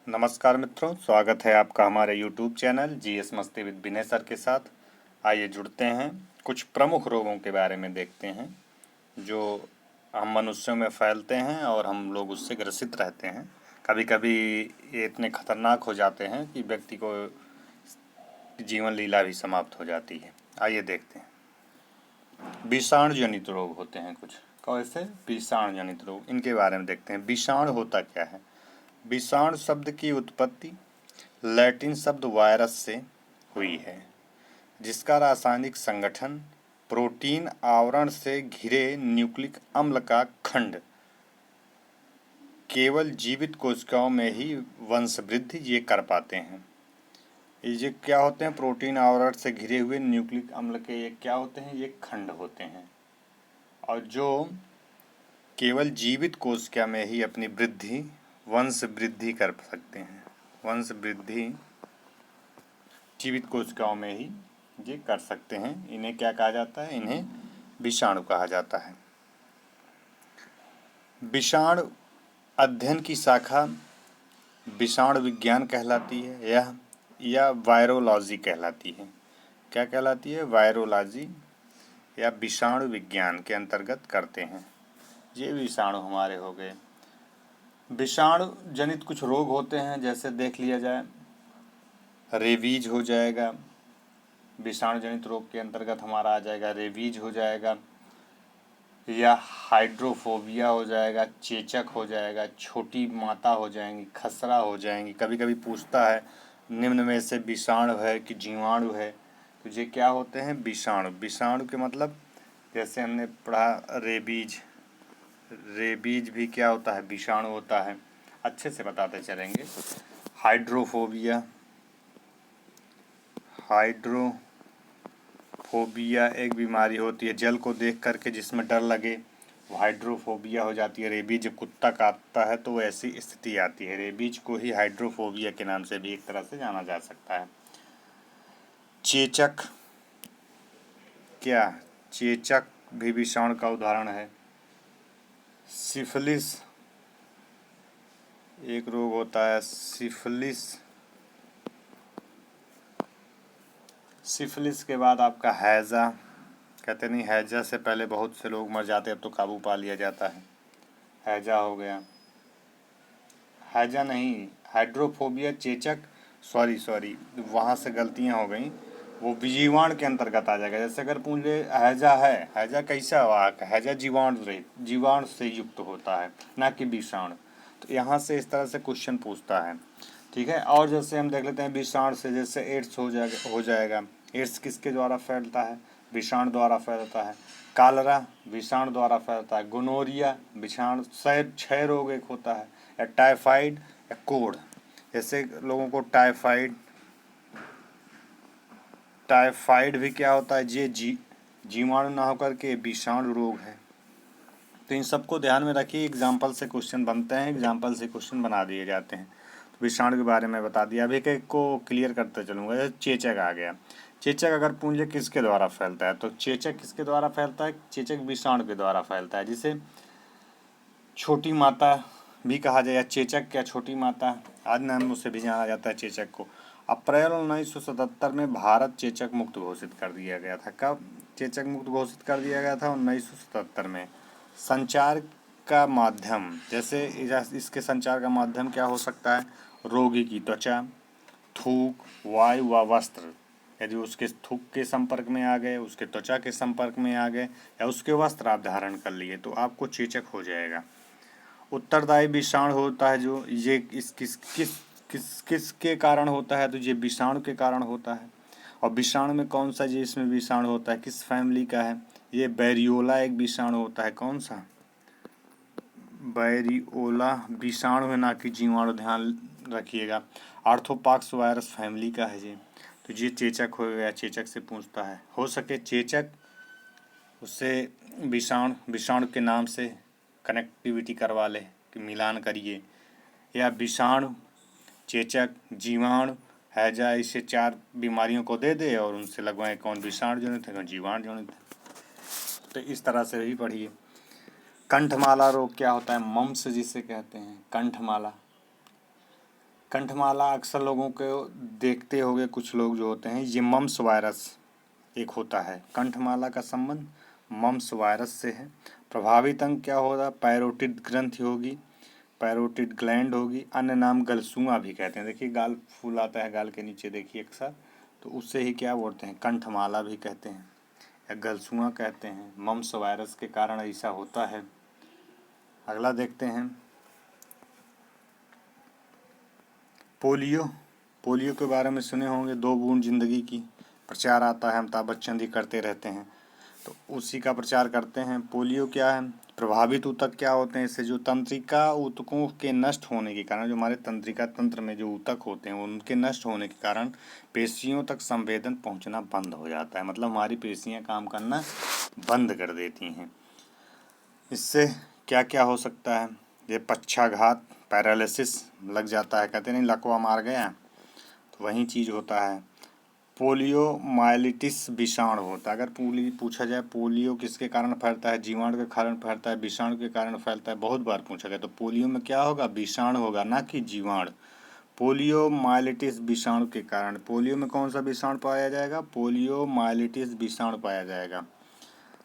नमस्कार मित्रों, स्वागत है आपका हमारे YouTube चैनल जीएस मस्ती विद विनय सर के साथ। आइए जुड़ते हैं, कुछ प्रमुख रोगों के बारे में देखते हैं जो हम मनुष्यों में फैलते हैं और हम लोग उससे ग्रसित रहते हैं। कभी कभी ये इतने खतरनाक हो जाते हैं कि व्यक्ति को जीवन लीला भी समाप्त हो जाती है। आइए देखते हैं। विषाणु जनित रोग होते हैं कुछ। कैसे? विषाणु जनित रोग, इनके बारे में देखते हैं। विषाणु होता क्या है? विषाणु शब्द की उत्पत्ति लैटिन शब्द वायरस से हुई है, जिसका रासायनिक संगठन प्रोटीन आवरण से घिरे न्यूक्लिक अम्ल का खंड। केवल जीवित कोशिकाओं में ही वंशवृद्धि ये कर पाते हैं। ये क्या होते हैं? प्रोटीन आवरण से घिरे हुए न्यूक्लिक अम्ल के ये क्या होते हैं? ये खंड होते हैं, और जो केवल जीवित कोशिका में ही अपनी वंश वृद्धि कर सकते हैं। वंश वृद्धि जीवित कोशिकाओं में ही ये कर सकते हैं। इन्हें क्या कहा जाता है? इन्हें विषाणु कहा जाता है। विषाणु अध्ययन की शाखा विषाणु विज्ञान कहलाती है, या वायरोलॉजी कहलाती है। क्या कहलाती है? वायरोलॉजी या विषाणु विज्ञान के अंतर्गत करते हैं। ये विषाणु हमारे हो गए। विषाणु जनित कुछ रोग होते हैं, जैसे देख लिया जाए, रेबीज हो जाएगा। विषाणु जनित रोग के अंतर्गत हमारा आ जाएगा रेबीज हो जाएगा, या हाइड्रोफोबिया हो जाएगा, चेचक हो जाएगा, छोटी माता हो जाएंगी, खसरा हो जाएंगी। कभी कभी पूछता है निम्न में से विषाणु है कि जीवाणु है, तो ये क्या होते हैं? विषाणु। विषाणु के मतलब जैसे हमने पढ़ा रेबीज, रेबीज भी क्या होता है? विषाणु होता है। अच्छे से बताते चलेंगे। हाइड्रोफोबिया, हाइड्रोफोबिया एक बीमारी होती है, जल को देख करके जिसमें डर लगे वो हाइड्रोफोबिया हो जाती है। रेबीज जब कुत्ता काटता है तो ऐसी स्थिति आती है। रेबीज को ही हाइड्रोफोबिया के नाम से भी एक तरह से जाना जा सकता है। चेचक, क्या चेचक भी विषाणु का उदाहरण है। सिफिलिस एक रोग होता है, सिफिलिस। सिफिलिस के बाद आपका हैजा। कहते नहीं, हैजा से पहले बहुत से लोग मर जाते, अब तो काबू पा लिया जाता है। हैजा हो गया, हैजा नहीं, हाइड्रोफोबिया, चेचक, सॉरी वहाँ से गलतियाँ हो गई। वो जीवाणु के अंतर्गत आ जाएगा। जैसे अगर पूछ ले हैजा है, हैजा कैसा वाहक? हैजा जीवाणु से युक्त होता है, ना कि विषाणु। तो यहाँ से इस तरह से क्वेश्चन पूछता है, ठीक है। और जैसे हम देख लेते हैं विषाणु से, जैसे एड्स हो जाएगा। एड्स किसके द्वारा फैलता है? विषाणु द्वारा फैलता है। कालरा विषाणु द्वारा फैलता है। गोनोरिया विषाणु। क्षय रोग एक होता है, या टाइफाइड या कोढ़। जैसे लोगों को टाइफाइड भी क्या होता है? ये जीवाणु ना होकर के विषाणु रोग है। तो इन सबको ध्यान में रखिए, एग्जाम्पल से क्वेश्चन बनते हैं, एग्जाम्पल से क्वेश्चन बना दिए जाते हैं। तो विषाणु के बारे में बता दिया। अब एक एक को क्लियर करते चलूँगा। चेचक आ गया। चेचक अगर पूछ किसके द्वारा फैलता है, तो चेचक किसके द्वारा फैलता है? चेचक विषाणु के द्वारा फैलता है, जिसे छोटी माता भी कहा जाए। चेचक क्या छोटी माता, आज नाम से भी जाना जाता है चेचक को। अप्रैल 1977 में भारत चेचक मुक्त घोषित कर दिया गया था। कब चेचक मुक्त घोषित कर दिया गया था? 1977 में। संचार का माध्यम, जैसे इसके संचार का माध्यम क्या हो सकता है? रोगी की त्वचा, थूक, वायु व वस्त्र। यदि उसके थूक के संपर्क में आ गए, उसके त्वचा के संपर्क में आ गए, या उसके वस्त्र आप धारण कर लिए, तो आपको चेचक हो जाएगा। उत्तरदायी विषाणु होता है जो ये इस किस किस किस किस के कारण होता है? तो ये विषाणु के कारण होता है। और विषाणु में कौन सा ये इसमें विषाणु होता है? किस फैमिली का है? ये बैरियोला एक विषाणु होता है। कौन सा? बैरियोला विषाणु है, ना कि जीवाणु, ध्यान रखिएगा। आर्थ्रोपॉक्स वायरस फैमिली का है ये। तो ये चेचक हो गया। चेचक से पूछता है, हो सके चेचक उससे विषाणु के नाम से कनेक्टिविटी करवा ले कि मिलान करिए, या विषाणु, चेचक, जीवाणु, हैजा, इसे 4 बीमारियों को दे दे और उनसे लगवाएं कौन विषाणु जनित है, कौन जीवाणु जनित है। तो इस तरह से भी पढ़िए। कंठमाला रोग क्या होता है? मम्स जिसे कहते हैं, कंठमाला। कंठमाला अक्सर लोगों को देखते होंगे, कुछ लोग जो होते हैं, ये मम्स वायरस एक होता है। कंठमाला का संबंध मम्स वायरस से है। प्रभावित अंग क्या होगा? पैरोटिड ग्रंथि होगी, पैरोटिड ग्लैंड होगी। अन्य नाम गलसूआ भी कहते हैं। देखिए गाल फूल आता है गाल के नीचे, देखिए अक्सर, तो उससे ही क्या बोलते हैं? कंठमाला भी कहते हैं या गलसूआ कहते हैं। मम्स वायरस के कारण ऐसा होता है। अगला देखते हैं पोलियो। पोलियो के बारे में सुने होंगे, 2 बूंद जिंदगी की प्रचार आता है, अमिताभ बच्चन जी करते रहते हैं, तो उसी का प्रचार करते हैं। पोलियो क्या है? प्रभावित ऊतक क्या होते हैं? इससे जो तंत्रिका ऊतकों के नष्ट होने के कारण, जो हमारे तंत्रिका तंत्र में जो ऊतक होते हैं उनके नष्ट होने के कारण पेशियों तक संवेदन पहुंचना बंद हो जाता है। मतलब हमारी पेशियां काम करना बंद कर देती हैं। इससे क्या क्या हो सकता है? ये पक्षाघात, पैरालिसिस लग जाता है, कहते नहीं लकवा मार गया, तो वही चीज़ होता है। पोलियो माइलिटिस विषाणु होता है। अगर पूछा जाए पोलियो किसके कारण फैलता है? जीवाणु के कारण फैलता है, विषाणु के कारण फैलता है, बहुत बार पूछा गया। तो पोलियो में क्या होगा? विषाणु होगा, ना कि जीवाणु। पोलियो माइलिटिस विषाणु के कारण। पोलियो में कौन सा विषाणु पाया जाएगा? पोलियो माइलिटिस विषाणु पाया जाएगा।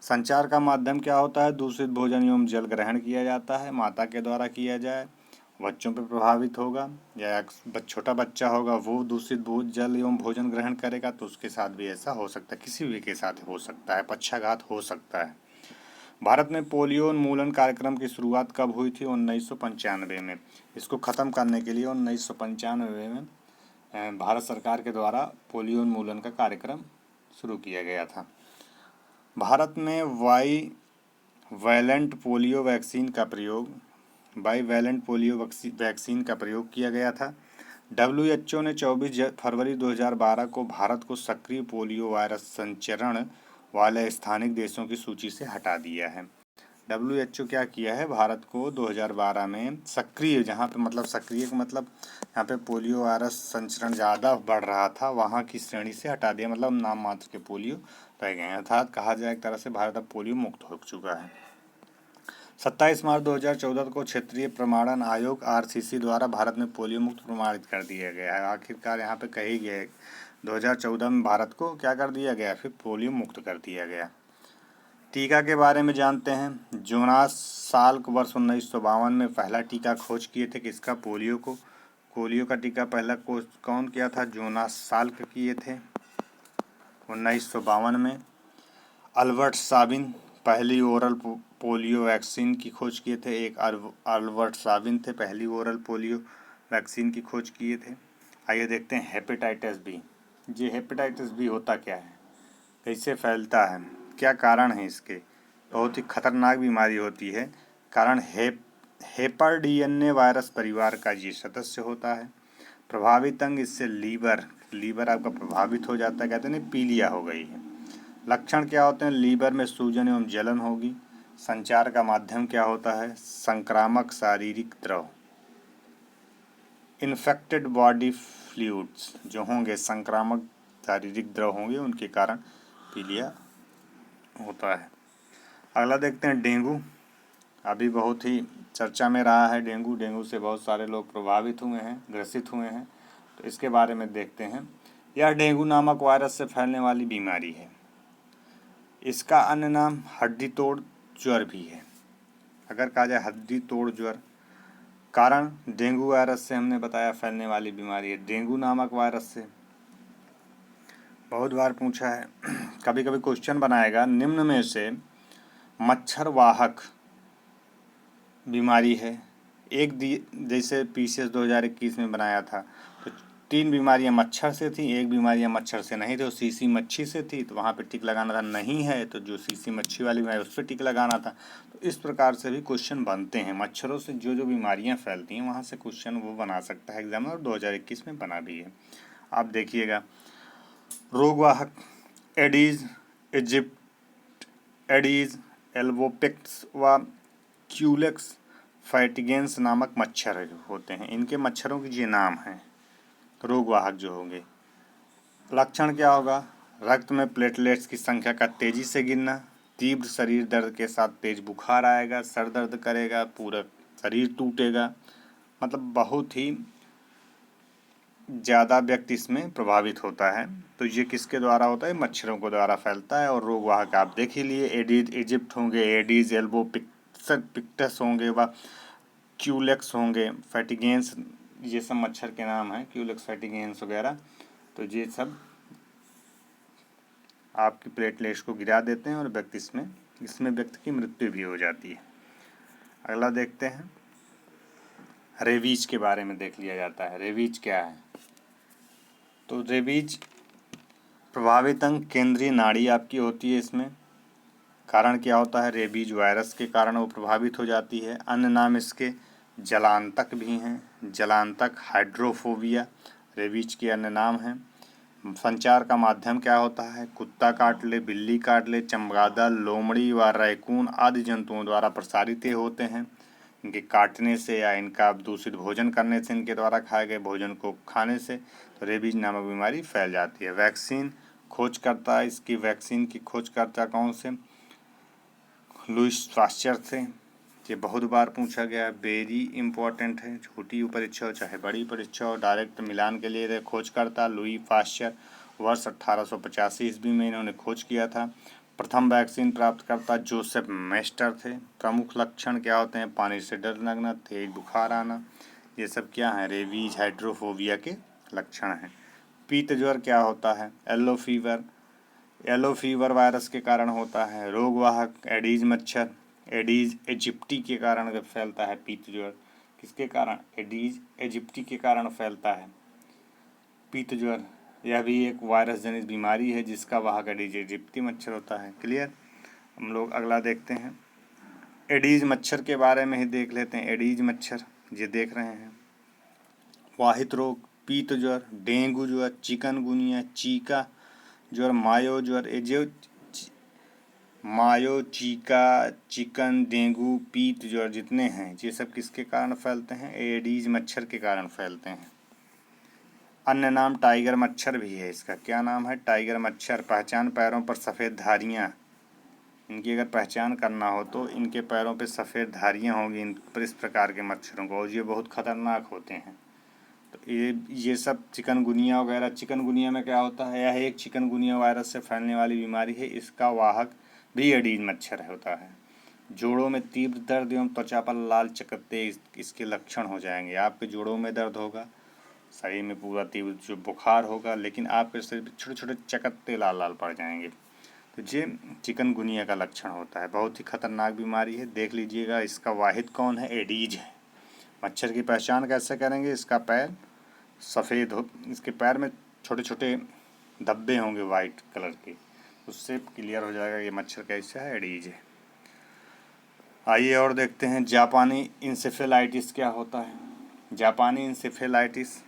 संचार का माध्यम क्या होता है? दूषित भोजन एवं जल ग्रहण किया जाता है, माता के द्वारा किया जाए, बच्चों पर प्रभावित होगा, या छोटा बच्चा होगा वो दूषित जल एवं भोजन ग्रहण करेगा तो उसके साथ भी ऐसा हो सकता है, किसी भी के साथ हो सकता है, पक्षाघात हो सकता है। भारत में पोलियो उन्मूलन कार्यक्रम की शुरुआत कब हुई थी? 1995 में। इसको ख़त्म करने के लिए 1995 में भारत सरकार के द्वारा पोलियो उन्मूलन का कार्यक्रम शुरू किया गया था। भारत में बाईवैलेंट पोलियो वैक्सीन का प्रयोग किया गया था। WHO ने 24 फरवरी 2012 को भारत को सक्रिय पोलियो वायरस संचरण वाले स्थानिक देशों की सूची से हटा दिया है। WHO क्या किया है? भारत को 2012 में सक्रिय, जहाँ पे मतलब सक्रिय का मतलब यहाँ पे पोलियो वायरस संचरण ज़्यादा बढ़ रहा था, वहाँ की श्रेणी से हटा दिया। मतलब नाम मात्र के पोलियो रह गए हैं, अर्थात कहा जाए एक तरह से भारत अब पोलियो मुक्त हो चुका है। 27 मार्च 2014 को क्षेत्रीय प्रमाणन आयोग RCC द्वारा भारत में पोलियो मुक्त प्रमाणित कर दिया गया है। आखिरकार यहाँ पे कही गया 2014 में भारत को क्या कर दिया गया? फिर पोलियो मुक्त कर दिया गया। टीका के बारे में जानते हैं। जोनास साल्क वर्ष 1952 में पहला टीका खोज किए थे। किसका? पोलियो को। पोलियो का टीका पहला कौन किया था? जोनास साल्क किए थे 1952 में। अल्बर्ट साबिन पहली ओरल पोलियो वैक्सीन की खोज किए थे। एक अल्बर्ट साबिन थे, पहली ओरल पोलियो वैक्सीन की खोज किए थे। आइए देखते हैं हेपेटाइटिस बी। ये हेपेटाइटिस बी होता क्या है, कैसे फैलता है, क्या कारण है इसके? बहुत ही खतरनाक बीमारी होती है। कारण हेपर DNA वायरस परिवार का ये सदस्य होता है। प्रभावित अंग इससे लीवर आपका प्रभावित हो जाता है, कहते हैं पीलिया हो गई है। लक्षण क्या होते हैं? लीवर में सूजन एवं जलन होगी। संचार का माध्यम क्या होता है? संक्रामक शारीरिक द्रव, इन्फेक्टेड बॉडी फ्लूइड्स जो होंगे, संक्रामक शारीरिक द्रव होंगे, उनके कारण पीलिया होता है। अगला देखते हैं डेंगू। अभी बहुत ही चर्चा में रहा है डेंगू से बहुत सारे लोग प्रभावित हुए हैं, ग्रसित हुए हैं, तो इसके बारे में देखते हैं। यह डेंगू नामक वायरस से फैलने वाली बीमारी है। इसका अन्य नाम हड्डी तोड़ ज्वर भी है। अगर कहा जाए हड्डी तोड़ ज्वर, कारण डेंगू वायरस से हमने बताया फैलने वाली बीमारी है, डेंगू नामक वायरस से। बहुत बार पूछा है, कभी कभी क्वेश्चन बनाएगा, निम्न में से मच्छर वाहक बीमारी है एक जैसे PCS 2021 में बनाया था, तो 3 बीमारियां मच्छर से थी, एक बीमारियां मच्छर से नहीं थी, तो सीसी मच्छी से थी, तो वहाँ पे टिक लगाना था। नहीं है तो जो सीसी मच्छी वाली बीमारी उस पर टिक लगाना था। तो इस प्रकार से भी क्वेश्चन बनते हैं। मच्छरों से जो जो बीमारियां फैलती हैं वहाँ से क्वेश्चन वो बना सकता है एग्जामिनर, 2021 में बना भी है। आप देखिएगा, रोगवाहक एडीज एडीज, एल्बोपिक्स व क्यूलेक्स फैटिगेंस नामक मच्छर होते हैं। इनके मच्छरों के ये नाम हैं, रोगवाहक जो होंगे। लक्षण क्या होगा? रक्त में प्लेटलेट्स की संख्या का तेजी से गिरना, तीव्र शरीर दर्द के साथ तेज बुखार आएगा, सर दर्द करेगा, पूरा शरीर टूटेगा, मतलब बहुत ही ज़्यादा व्यक्ति इसमें प्रभावित होता है। तो ये किसके द्वारा होता है? मच्छरों के द्वारा फैलता है। और रोग वाहक आप देख ही लिए, एडीज इजिप्ट होंगे, एडीज एल्बो पिक्टस होंगे, व क्यूलेक्स होंगे, फैटिगेंस, ये सब मच्छर के नाम हैं, क्यूलेक्स, फैटिगेंस वगैरह। तो ये सब आपकी प्लेटलेट्स को गिरा देते हैं और व्यक्ति इसमें व्यक्ति की मृत्यु भी हो जाती है। अगला देखते हैं, रेबीज के बारे में देख लिया जाता है। रेबीज क्या है? तो रेबीज प्रभावित अंग केंद्रीय नाड़ी आपकी होती है। इसमें कारण क्या होता है? रेबीज वायरस के कारण वो प्रभावित हो जाती है। अन्य नाम इसके जलांतक भी हैं, जलांतक, हाइड्रोफोबिया रेबीज के अन्य नाम हैं। संचार का माध्यम क्या होता है? कुत्ता काट ले, बिल्ली काट ले, चमगादड़, लोमड़ी व रैकून आदि जंतुओं द्वारा प्रसारित होते हैं। इनके काटने से या इनका दूषित भोजन करने से, इनके द्वारा खाए गए भोजन को खाने से तो रेबीज नामक बीमारी फैल जाती है। वैक्सीन खोजकर्ता, इसकी वैक्सीन की खोजकर्ता कौन से? लुईस पाश्चर थे। ये बहुत बार पूछा गया है, वेरी इंपॉर्टेंट है। छोटी परीक्षा हो चाहे बड़ी परीक्षा हो, डायरेक्ट मिलान के लिए खोज करता लुई पाश्चर। वर्ष 1885 ईस्वी में इन्होंने खोज किया था। प्रथम वैक्सीन प्राप्त करता जोसेफ मेस्टर थे। प्रमुख लक्षण क्या होते हैं? पानी से डर लगना, तेज बुखार आना, ये सब क्या है? रेबीज हाइड्रोफोबिया के लक्षण हैं। पीत ज्वर क्या होता है? येलो फीवर वायरस के कारण होता है। रोगवाहक एडीज मच्छर, एडीज इजिप्टी के कारण फैलता है पीत ज्वर। किसके कारण? एडीज इजिप्टी के कारण फैलता है पीत ज्वर। यह भी एक वायरस जनित बीमारी है जिसका वाहक एडीज इजिप्टी मच्छर होता है। क्लियर? हम लोग अगला देखते हैं, एडीज मच्छर के बारे में ही देख लेते हैं। एडीज मच्छर ये देख रहे हैं, वाहित रोग, पीत ज्वर, डेंगू ज्वर, चिकनगुनिया, चीका ज्वर, मायो ज्वर, मायो, चीका, चिकन, डेंगू, पीत ज्वर जितने हैं ये सब किसके कारण फैलते हैं? एडीज मच्छर के कारण फैलते हैं। अन्य नाम टाइगर मच्छर भी है इसका। क्या नाम है? टाइगर मच्छर। पहचान, पैरों पर सफ़ेद धारियाँ। इनकी अगर पहचान करना हो तो इनके पैरों पे सफ़ेद धारियाँ होंगी इन पर, इस प्रकार के मच्छरों को, और ये बहुत खतरनाक होते हैं। तो ये सब चिकनगुनिया वगैरह, चिकनगुनिया में क्या होता है? यह एक चिकनगुनिया वायरस से फैलने वाली बीमारी है। इसका वाहक भी एडीज मच्छर होता है। जोड़ों में तीव्र दर्द एवं त्वचा पर लाल चकत्ते इसके लक्षण हो जाएंगे। आपके जोड़ों में दर्द होगा, शरीर में पूरा तीव्र जो बुखार होगा, लेकिन आपके शरीर पर छोटे छोटे चकत्ते लाल लाल पड़ जाएंगे। तो ये चिकनगुनिया का लक्षण होता है। बहुत ही खतरनाक बीमारी है। देख लीजिएगा, इसका वाहिद कौन है? एडीज है। मच्छर की पहचान कैसे करेंगे? इसका पैर सफ़ेद हो, इसके पैर में छोटे छोटे धब्बे होंगे वाइट कलर के, उससे क्लियर हो जाएगा ये मच्छर कैसा है? एडीज है। आइए और देखते हैं, जापानी इंसेफेलाइटिस क्या होता है? जापानी इंसेफेलाइटिस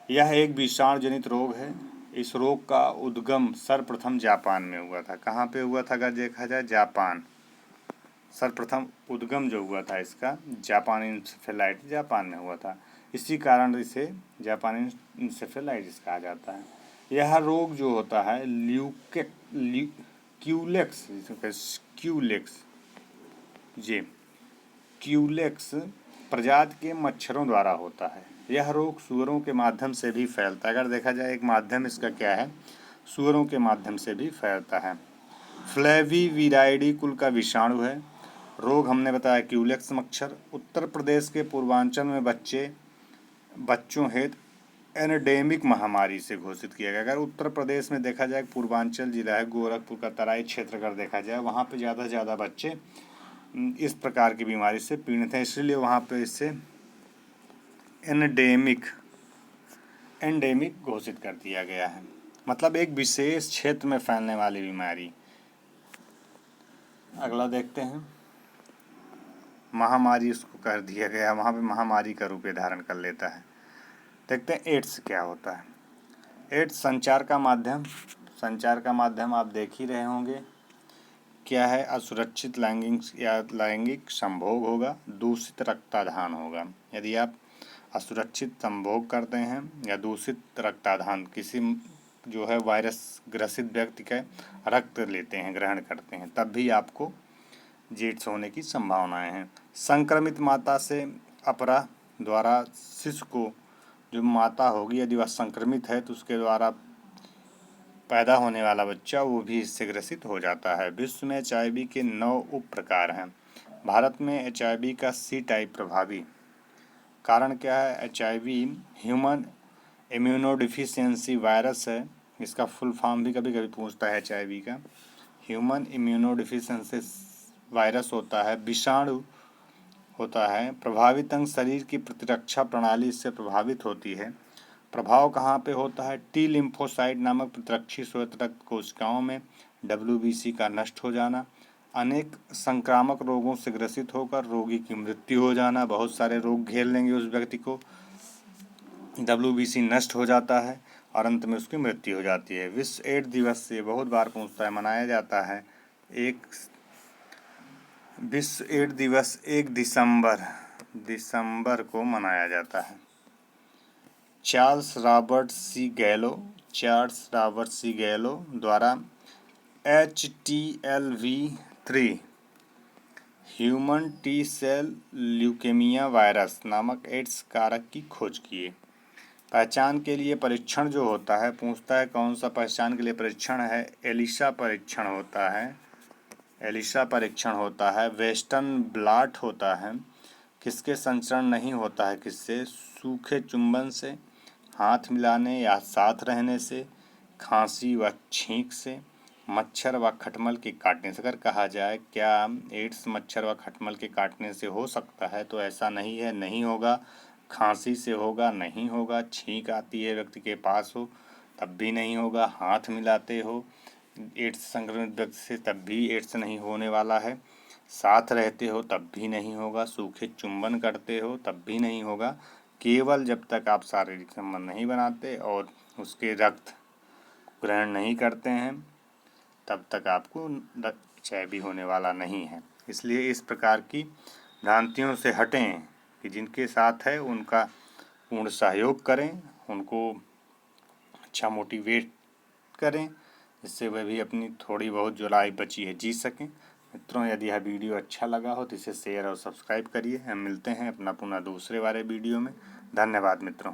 यह एक विषाणु जनित रोग है। इस रोग का उद्गम सर्वप्रथम जापान में हुआ था। कहाँ पे हुआ था? अगर देखा जाए जापान, सर्वप्रथम उद्गम जो हुआ था इसका, जापानी इंसेफेलाइटिस जापान में हुआ था। इसी कारण इसे जापानी इंसेफेलाइटिस कहा जाता है। यह रोग जो होता है क्यूलेक्स प्रजाति के मच्छरों द्वारा होता है। यह रोग सूअरों के माध्यम से भी फैलता है। अगर देखा जाए एक माध्यम इसका क्या है? सूअरों के माध्यम से भी फैलता है। फ्लेविविराइडी कुल का विषाणु है। रोग हमने बताया क्यूलेक्स मच्छर। उत्तर प्रदेश के पूर्वांचल में बच्चों हेतु एंडेमिक महामारी से घोषित किया गया। अगर उत्तर प्रदेश में देखा जाए, पूर्वांचल जिला है, गोरखपुर का तराई क्षेत्र अगर देखा जाए, वहाँ पे ज़्यादा से ज़्यादा बच्चे इस प्रकार की बीमारी से पीड़ित हैं, इसलिए वहाँ पे इससे एंडेमिक घोषित कर दिया गया है। मतलब एक विशेष क्षेत्र में फैलने वाली बीमारी। अगला देखते हैं, महामारी उसको कर दिया गया, वहाँ पे महामारी का रूप धारण कर लेता है। देखते हैं एड्स क्या होता है। एड्स संचार का माध्यम आप देख ही रहे होंगे। क्या है? असुरक्षित लैंगिक संभोग होगा, दूषित रक्ताधान होगा। यदि आप असुरक्षित संभोग करते हैं या दूषित रक्ताधान, किसी जो है वायरस ग्रसित व्यक्ति का रक्त लेते हैं, ग्रहण करते हैं, तब भी आपको एड्स होने की संभावनाएं हैं। संक्रमित माता से अपरा द्वारा शिशु को जो माता होगी यदि वह संक्रमित है तो उसके द्वारा पैदा होने वाला बच्चा वो भी इससे ग्रसित हो जाता है। विश्व में HIV के 9 उप प्रकार हैं। भारत में HIV का C टाइप प्रभावी। कारण क्या है? HIV ह्यूमन इम्यूनोडिफिशियंसी वायरस है। इसका फुल फॉर्म भी कभी कभी पूछता है HIV का। ह्यूमन इम्यूनोडिफिशियंसी वायरस होता है, विषाणु होता है। प्रभावित अंग शरीर की प्रतिरक्षा प्रणाली इससे प्रभावित होती है। प्रभाव कहाँ पे होता है? टी लिम्फोसाइट नामक प्रतिरक्षी श्वेत रक्त कोशिकाओं में WBC का नष्ट हो जाना, अनेक संक्रामक रोगों से ग्रसित होकर रोगी की मृत्यु हो जाना। बहुत सारे रोग घेर लेंगे उस व्यक्ति को, WBC नष्ट हो जाता है और अंत में उसकी मृत्यु हो जाती है। विश्व एड्स दिवस से बहुत बार पूछता है, मनाया जाता है। विश्व एड्स दिवस 1 दिसंबर को मनाया जाता है। चार्ल्स रॉबर्ट सी गैलो द्वारा HTLV-3 human T cell leukaemia virus नामक एड्स कारक की खोज की। पहचान के लिए परीक्षण जो होता है, पूछता है कौन सा पहचान के लिए परीक्षण है? एलिसा परीक्षण होता है। वेस्टर्न ब्लॉट होता है। किसके संचरण नहीं होता है? किससे? सूखे चुंबन से, हाथ मिलाने या साथ रहने से, खांसी व छींक से, मच्छर व खटमल के काटने से। अगर कहा जाए क्या एड्स मच्छर व खटमल के काटने से हो सकता है, तो ऐसा नहीं है, नहीं होगा। खांसी से होगा, नहीं होगा। छींक आती है व्यक्ति के पास हो तब भी नहीं होगा। हाथ मिलाते हो एड्स संक्रमित व्यक्ति से तब भी एड्स नहीं होने वाला है। साथ रहते हो तब भी नहीं होगा। सूखे चुंबन करते हो तब भी नहीं होगा। केवल जब तक आप शारीरिक संबंध नहीं बनाते और उसके रक्त ग्रहण नहीं करते हैं तब तक आपको HIV होने वाला नहीं है। इसलिए इस प्रकार की भ्रांतियों से हटें कि जिनके साथ है उनका पूर्ण सहयोग करें, उनको अच्छा मोटिवेट करें, जिससे वह भी अपनी थोड़ी बहुत जो लाइफ बची है जी सकें। मित्रों, यदि यह वीडियो अच्छा लगा हो तो इसे शेयर और सब्सक्राइब करिए। हम मिलते हैं अपना पुनः दूसरे वाले वीडियो में। धन्यवाद मित्रों।